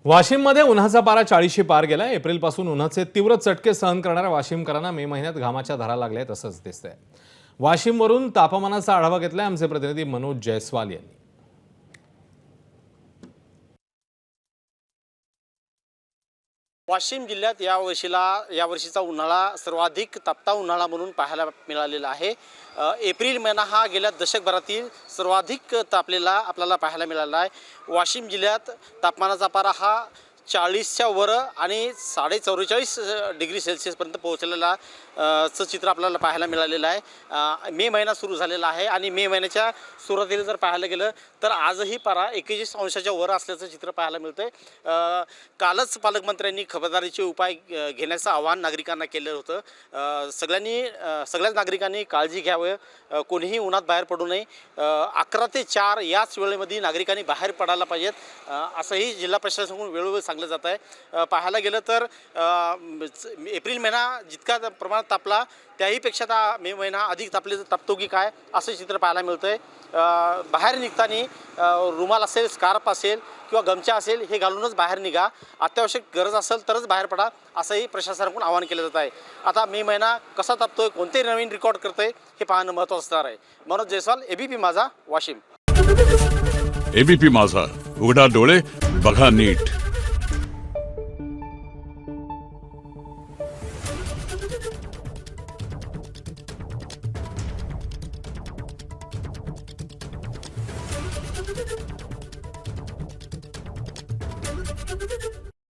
वाशिममध्ये उन्हाचा पारा 40शी पार गेला। एप्रिलपासून उन्हाचे तीव्र चटके सहन करणाऱ्या वाशिमकरांना मे महिन्यात घामाच्या धारा लागल्या तसंच दिसतंय। वाशिमवरून तापमानाचा आढावा घेतलाय आमचे प्रतिनिधी मनोज जयस्वाल यांनी। वाशिम जिल्ह्यात यावर्षीचा उन्हाळा सर्वाधिक तापता उन्हाळा म्हणून पाहायला मिळालेला आहे। एप्रिल महिना हा गेल्या दशकभरातील सर्वाधिक तापलेला आपल्याला पाहायला मिळाला आहे। वाशिम जिल्ह्यात तापमानाचा पारा हा 40च्या वर आणि 44.5 डिग्री सेल्सिअसपर्यंत पोहोचलेला चं चित्र आपल्याला पाहायला मिळालेलं आहे। मे महिना सुरू झालेला आहे आणि मे महिन्याच्या सुरुवातीला जर पाहायला गेलं तर आजही पारा 41 अंशाच्या वर असल्याचं चित्र पाहायला मिळतंय। कालच पालकमंत्र्यांनी खबरदारीचे उपाय घेण्याचं आवाहन नागरिकांना केलं होतं। सगळ्याच नागरिकांनी काळजी घ्यावी, कोणीही उन्हात बाहेर पडू नये। 11 ते 4 याच वेळेमध्ये नागरिकांनी बाहेर पडायला पाहिजेत असंही जिल्हा प्रशासनाकडून वेळोवेळी सांगितलं जात आहे। पाहायला गेलं तर एप्रिल महिना जितका प्रमाणात तापला त्याहीपेक्षा मे महिना अधिक तापतो की काय असं चित्र पाहायला मिळतंय। बाहेर निघताना रुमाल असेल, स्कार्फ असेल किंवा गमछा असेल हे घालूनच बाहेर निघा। अत्यावश्यक गरज असेल तरच बाहेर पडा असंही प्रशासनाकडून आवाहन केलं जात आहे। आता मे महिना कसा तापतोय, कोणते नवीन रेकॉर्ड करतोय हे पाहणं महत्त्वाचं असणार आहे। मनोज जयस्वाल, एबीपी माझा, वाशिम। एबीपी माझा, उघडा डोळे बघा नीट। Thank you.